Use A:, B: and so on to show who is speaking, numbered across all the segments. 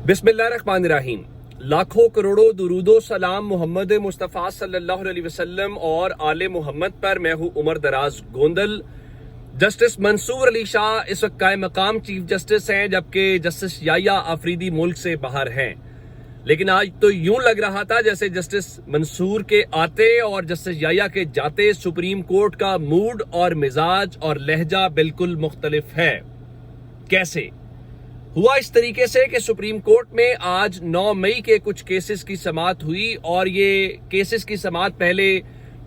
A: बिस्मिल्लाहिर्रहमानिर्रहीम। लाखों करोड़ों दुरूदो सलाम मोहम्मद मुस्तफ़ा सल्लल्लाहु अलैहि वसल्लम और आले मोहम्मद पर। मैं हूँ उमर दराज गोंदल। जस्टिस मंसूर अली शाह इस वक्त कायम मकाम चीफ जस्टिस हैं, जबकि जस्टिस याया आफरीदी मुल्क से बाहर हैं। लेकिन आज तो यूं लग रहा था जैसे जस्टिस मंसूर के आते और जस्टिस याया के जाते सुप्रीम कोर्ट का मूड और मिजाज और लहजा बिल्कुल मुख्तलिफ है। कैसे हुआ? इस तरीके से कि सुप्रीम कोर्ट में आज 9 मई के कुछ केसेस की समाअत हुई और ये केसेस की समाअत पहले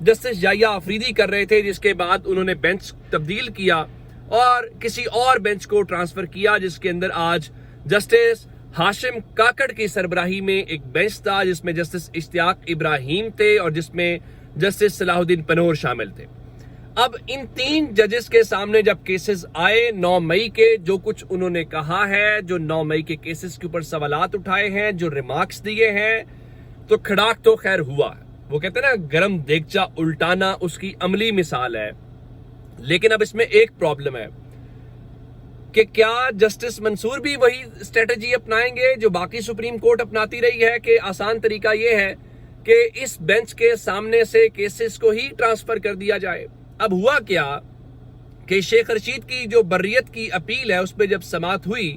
A: जस्टिस याया आफरीदी कर रहे थे, जिसके बाद उन्होंने बेंच तब्दील किया और किसी और बेंच को ट्रांसफर किया, जिसके अंदर आज जस्टिस हाशिम काकड़ की सरबराही में एक बेंच था, जिसमें जस्टिस इश्तियाक इब्राहिम थे और जिसमें जस्टिस सलाहुद्दीन पनोर शामिल थे। अब इन 3 जजेस के सामने जब केसेस आए 9 मई के, जो कुछ उन्होंने कहा है, जो 9 मई के केसेस के ऊपर सवालात उठाए हैं, जो रिमार्क्स दिए हैं, तो खड़ाक तो खैर हुआ। वो कहते हैं ना, गरम देगचा उल्टाना उसकी अमली मिसाल है। लेकिन अब इसमें एक प्रॉब्लम है कि क्या जस्टिस मंसूर भी वही स्ट्रेटजी अपनाएंगे जो बाकी सुप्रीम कोर्ट अपनाती रही है, कि आसान तरीका यह है कि इस बेंच के सामने से केसेस को ही ट्रांसफर कर दिया जाए। अब हुआ क्या कि शेख रशीद की जो बर्रियत की अपील है उस पर जब समाअत हुई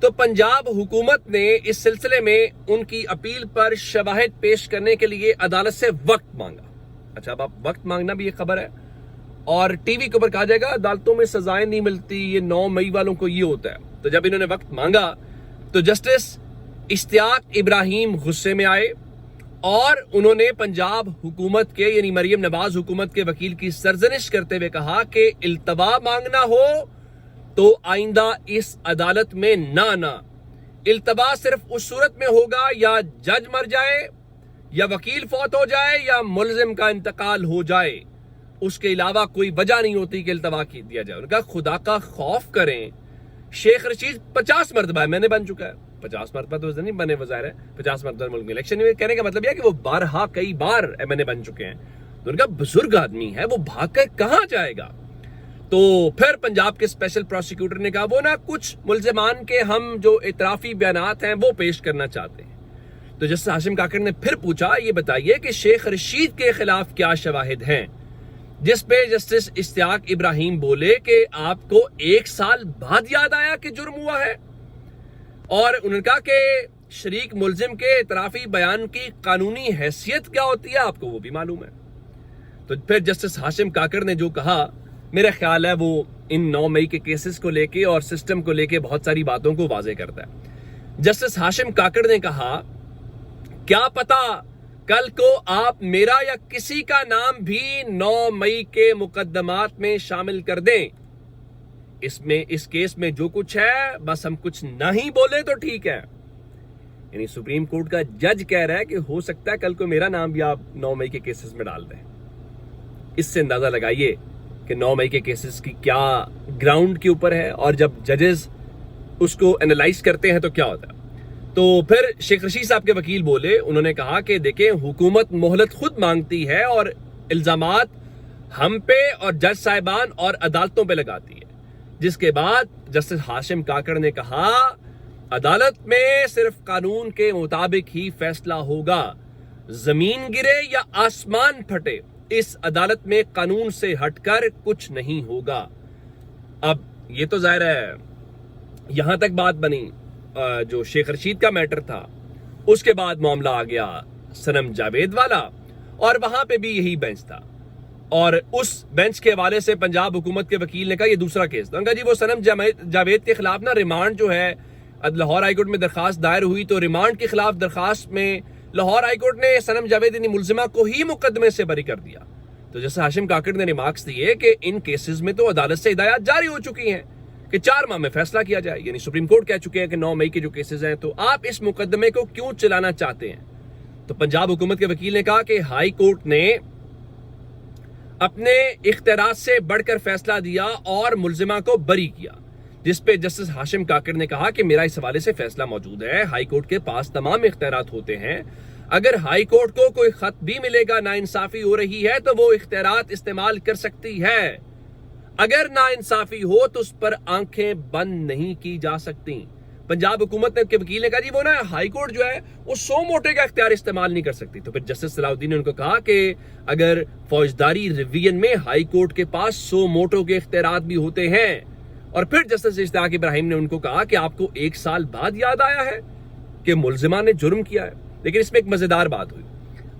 A: तो पंजाब हुकूमत ने इस सिलसिले में उनकी अपील पर शवाहिद पेश करने के लिए अदालत से वक्त मांगा। अच्छा, अब आप वक्त मांगना भी एक खबर है और टीवी के ऊपर कहा जाएगा अदालतों में सजाएं नहीं मिलती, ये 9 मई वालों को ये होता है। तो जब इन्होंने वक्त मांगा तो जस्टिस इश्तियाक इब्राहिम गुस्से में आए और उन्होंने पंजाब हुकूमत के यानी मरियम नवाज हुकूमत के वकील की सरजनिश करते हुए कहा कि इल्तवा मांगना हो तो आइंदा इस अदालत में ना आना। इल्तवा सिर्फ उस सूरत में होगा या जज मर जाए या वकील फौत हो जाए या मुलजिम का इंतकाल हो जाए, उसके अलावा कोई वजह नहीं होती कि इल्तवा की दिया जाए। उनका खुदा का खौफ करें। शेख रशीद 50 मरतबा मैंने बन चुका है, 50 मरतबा तो नहीं बने, वज़ाहिर है 50 मरतबा मुल्क में इलेक्शन में। कहने का मतलब यह है कि वो बारहा कई बार एमएनए बन चुके हैं। तो उनका बुजुर्ग आदमी है, वो भाग कर कहां जाएगा? तो फिर पंजाब के स्पेशल प्रोसिक्यूटर ने कहा वो ना कुछ मुल्जिमान के हम जो इतराफी बयानात हैं वो पेश करना चाहते हैं। तो जस्टिस हाशिम काकड़ ने फिर पूछा, ये बताइए कि शेख रशीद के खिलाफ क्या शवाहिद हैं? जिस पे जस्टिस इश्तियाक इब्राहिम बोले कि आपको 1 साल बाद याद आया कि जुर्म हुआ है, और उन्होंने कहा कि शरीक मुलजिम के इतराफी बयान की कानूनी हैसियत क्या होती है आपको वो भी मालूम है। तो फिर जस्टिस हाशिम काकड़ ने जो कहा, मेरा ख्याल है वो इन 9 मई के केसेस को लेके और सिस्टम को लेके बहुत सारी बातों को वाजे करता है। जस्टिस हाशिम काकड़ ने कहा, क्या पता कल को आप मेरा या किसी का नाम भी 9 मई के मुकदमात में शामिल कर दें। इसमें इस केस में जो कुछ है बस हम कुछ नहीं बोले तो ठीक है। यानी सुप्रीम कोर्ट का जज कह रहा है कि हो सकता है कल को मेरा नाम भी आप 9 मई के केसेस में डाल दें। इससे अंदाजा लगाइए कि 9 मई के केसेस की क्या ग्राउंड के ऊपर है, और जब जजेस उसको एनालाइज करते हैं तो क्या होता है। तो फिर शेख रशीद साहब के वकील बोले, उन्होंने कहा कि देखें, हुकूमत मोहलत खुद मांगती है और इल्जामात हम पे और जज साहिबान और अदालतों पे लगाती है। जिसके बाद जस्टिस हाशिम काकड़ ने कहा, अदालत में सिर्फ कानून के मुताबिक ही फैसला होगा। जमीन गिरे या आसमान फटे, इस अदालत में कानून से हटकर कुछ नहीं होगा। अब ये तो जाहिर है यहां तक बात बनी जो शेख रशीद का मैटर था। उसके बाद मामला आ गया सनम जावेद वाला, और वहां पे भी यही बेंच था, और उस बेंच के हवाले से पंजाब हुकूमत के वकील ने कहा ये दूसरा केस था। उनका जी वो सनम जावेद के खिलाफ ना रिमांड जो है, लाहौर हाईकोर्ट में दरखास्त दायर हुई, तो रिमांड के खिलाफ दरखास्त में लाहौर हाईकोर्ट ने सनम जावेद यानी मुलजिमा को ही मुकदमे से बरी कर दिया। तो जैसे हाशिम काकड़ ने रिमार्क्स दिए कि इन केसेस में तो अदालत से हिदायत जारी हो चुकी हैं कि 4 माह में फैसला किया जाए। यानी सुप्रीम कोर्ट कह चुके हैं कि 9 मई के जो केसेस हैं, तो आप इस मुकदमे को क्यों चलाना चाहते हैं? तो पंजाब हुकूमत के वकील ने कहा कि हाई कोर्ट ने अपने इख्तियारात से बढ़कर फैसला दिया और मुलजिमा को बरी किया। जिस पे जस्टिस हाशिम काकड़ ने कहा कि मेरा इस हवाले से फैसला मौजूद है, हाई कोर्ट के पास तमाम इख्तियारात होते हैं। अगर हाई कोर्ट को कोई खत भी मिलेगा नाइंसाफी हो रही है तो वो इख्तियारात इस्तेमाल कर सकती है। अगर नाइंसाफी हो तो उस पर आंखें बंद नहीं की जा सकती। पंजाब हुकूमत ने के वकील ने कहा जी वो ना हाई कोर्ट जो है वो 100 मोटे का इख्तियार इस्तेमाल नहीं कर सकती। तो फिर जस्टिस सलाउद्दीन ने उनको कहा कि अगर फौजदारी रिवीजन में हाई कोर्ट के पास 100 मोटों के इख्तियारात भी होते हैं। और फिर जस्टिस इश्तियाक इब्राहिम ने उनको कहा कि आपको 1 साल बाद याद आया है कि मुलजिमा ने जुर्म किया है। लेकिन इसमें एक मजेदार बात हुई,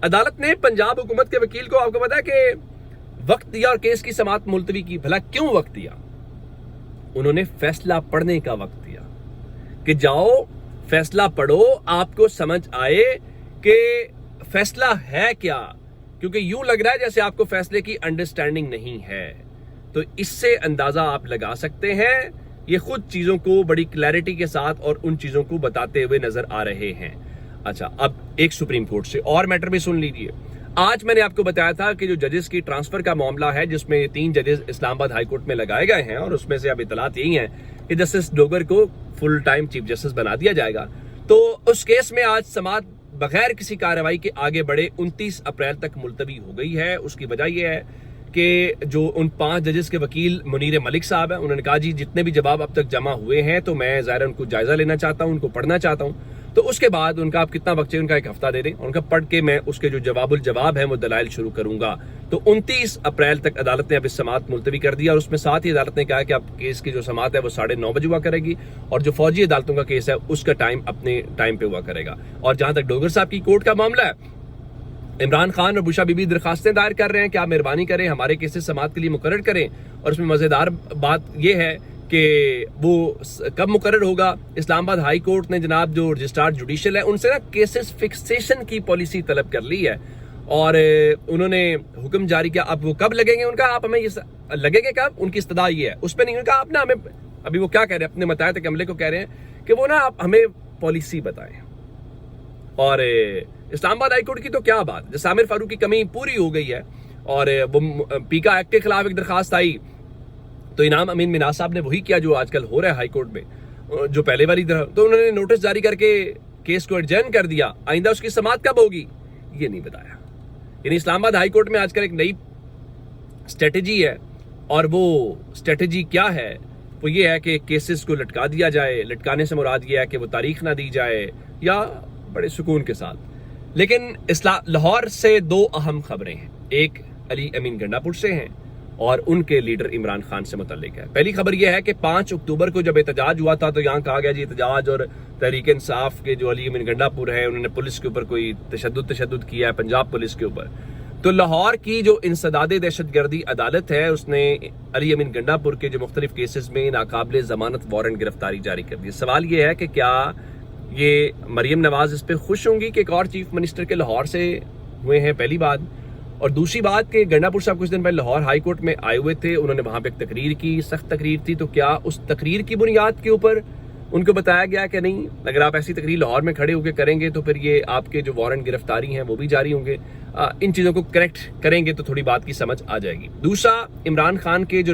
A: अदालत ने पंजाब हुकूमत के वकील को, आपको पता है कि वक्त दिया और केस की समाअत मुलतवी की। भला क्यों वक्त दिया? उन्होंने फैसला पढ़ने का वक्त दिया कि जाओ फैसला पढ़ो, आपको समझ आए कि फैसला है क्या, क्योंकि यूं लग रहा है जैसे आपको फैसले की अंडरस्टैंडिंग नहीं है। तो इससे अंदाजा आप लगा सकते हैं, ये खुद चीजों को बड़ी क्लैरिटी के साथ और उन चीजों को बताते हुए नजर आ रहे हैं। अच्छा, अब एक सुप्रीम कोर्ट से और मैटर भी सुन लीजिए। आज मैंने आपको बताया था कि जो जजेस की ट्रांसफर का मामला है, जिसमें 3 जजेस इस्लामाबाद हाई कोर्ट में लगाए गए हैं और उसमें से अब इतलात यही है कि जस्टिस डोगर को फुल टाइम चीफ जस्टिस बना दिया जाएगा। तो उस केस में आज समाअत बगैर किसी कार्रवाई के आगे बढ़े 29 अप्रैल तक मुलतवी हो गई है। उसकी वजह यह है कि जो उन 5 जजेस के वकील मुनीर मलिक साहब हैं, उन्होंने कहा जी जितने भी जवाब अब तक जमा हुए हैं तो मैं ज़ाहिर उनको जायजा लेना चाहता हूं, उनको पढ़ना चाहता हूं। तो उसके बाद उनका आप कितना वक्त चाहिए, उनका 1 हफ्ता दे दें, उनका पढ़ के मैं उसके जो जवाब है वो दलाइल शुरू करूंगा। तो 29 अप्रैल तक अदालत ने अब इस समाअत मुलतवी कर दिया और उसमें साथ ही अदालत ने कहा कि अब केस की जो समाअत है वो 9:30 बजे हुआ करेगी और जो फौजी अदालतों का केस है उसका टाइम अपने टाइम पे हुआ करेगा। और जहां तक डोगर साहब की कोर्ट का मामला है, इमरान खान और बुशा बीबी दरखास्तें दायर कर रहे हैं कि आप मेहरबानी करें हमारे केसेस समाअत के लिए मुकर्रर करें। और उसमें मजेदार बात यह है कि वो कब मुकर्रर होगा। इस्लामाबाद हाई कोर्ट ने जनाब जो रजिस्ट्रार जुडिशल है उनसे ना केसेस फिक्सेशन की पॉलिसी तलब कर ली है और उन्होंने हुक्म जारी किया। अब वो कब लगेंगे, उनका आप हमें ये लगेंगे कब, उनकी इस्तदा ये है। उस पर नहीं, उनका आप ना हमें, अभी वो क्या कह रहे हैं, अपने मताए तक अमले को कह रहे हैं कि वो ना आप हमें पॉलिसी बताएं। और इस्लामाबाद हाई कोर्ट की तो क्या बात, जैसे आमिर फारूक की कमी पूरी हो गई है और वो पीका एक्ट के खिलाफ एक दरखास्त आई तो इनाम अमीन मिनाज साहब ने वही किया जो आजकल हो रहा है हाई कोर्ट में, जो पहले वाली तरह। तो उन्होंने नोटिस जारी करके केस को एडजर्न कर दिया, आइंदा उसकी समाअत कब होगी ये नहीं बताया। यानी इस्लामाबाद हाई कोर्ट में आजकल एक नई स्ट्रेटेजी है और वो स्ट्रेटेजी क्या है, वो ये है कि केसेस को लटका दिया जाए। लटकाने से मुराद ये है कि वो तारीख ना दी जाए या बड़े सुकून के साथ। लेकिन लाहौर से 2 अहम खबरें हैं, एक अली अमीन गंडापुर से हैं और उनके लीडर इमरान खान से मुतल्लिक है। पहली खबर यह है कि 5 अक्टूबर को जब एहतजाज हुआ था तो यहाँ कहा गया जी एहतजाज और तहरीक इंसाफ के जो अली अमीन गंडापुर है उन्होंने पुलिस के ऊपर कोई तशद्दुद किया है, पंजाब पुलिस के ऊपर। तो लाहौर की जो इंसदादे दहशतगर्दी अदालत है उसने अली अमीन गंडापुर के जो मुख्तलिफ केसेस में नाकाबिले जमानत वारंट गिरफ्तारी जारी कर दी। सवाल ये है कि क्या ये मरियम नवाज इस पर खुश होंगी कि एक और चीफ मिनिस्टर के लाहौर से हुए हैं, पहली बात। और दूसरी बात कि गंडापुर साहब कुछ दिन पहले लाहौर हाई कोर्ट में आए हुए थे, उन्होंने वहां पे एक तकरीर की, सख्त तकरीर थी। तो क्या उस तकरीर की बुनियाद के ऊपर उनको बताया गया कि नहीं, अगर आप ऐसी तकरीर लाहौर में खड़े होकर करेंगे तो फिर ये आपके जो वारंट गिरफ्तारी हैं वो भी जारी होंगे। इन चीज़ों को करेक्ट करेंगे तो थोड़ी बात की समझ आ जाएगी। दूसरा, इमरान खान के जो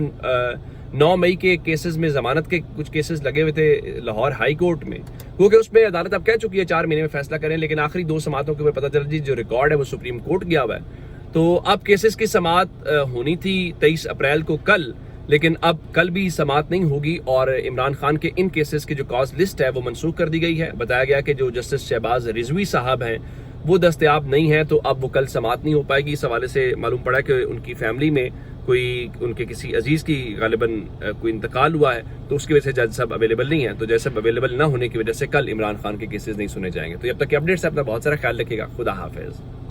A: 9 मई के केसेस में जमानत के कुछ केसेस लगे हुए थे लाहौर हाई कोर्ट में, क्योंकि उसमें अदालत अब कह चुकी है 4 महीने में फैसला करें, लेकिन आखिरी 2 समातों के ऊपर पता चला जी जो रिकॉर्ड है वो सुप्रीम कोर्ट गया हुआ है। तो अब केसेस की समाअत होनी थी 23 अप्रैल को कल, लेकिन अब कल भी समाअत नहीं होगी और इमरान खान के इन केसेस की जो कॉज लिस्ट है वो मनसूख कर दी गई है। बताया गया कि जो जस्टिस शहबाज रिजवी साहब हैं वो दस्तयाब नहीं है, तो अब वो कल समाअत नहीं हो पाएगी। इस हवाले से मालूम पड़ा कि उनकी फैमिली में कोई उनके किसी अजीज की गालिबन कोई इंतकाल हुआ है, तो उसकी वजह से जज साहब अवेलेबल नहीं है। तो जज साहब अवेलेबल ना होने की वजह से कल इमरान खान के केसेस नहीं सुने जाएंगे। तो जब तक के अपडेट्स है अपना बहुत सारा ख्याल रखिएगा। खुदा हाफिज।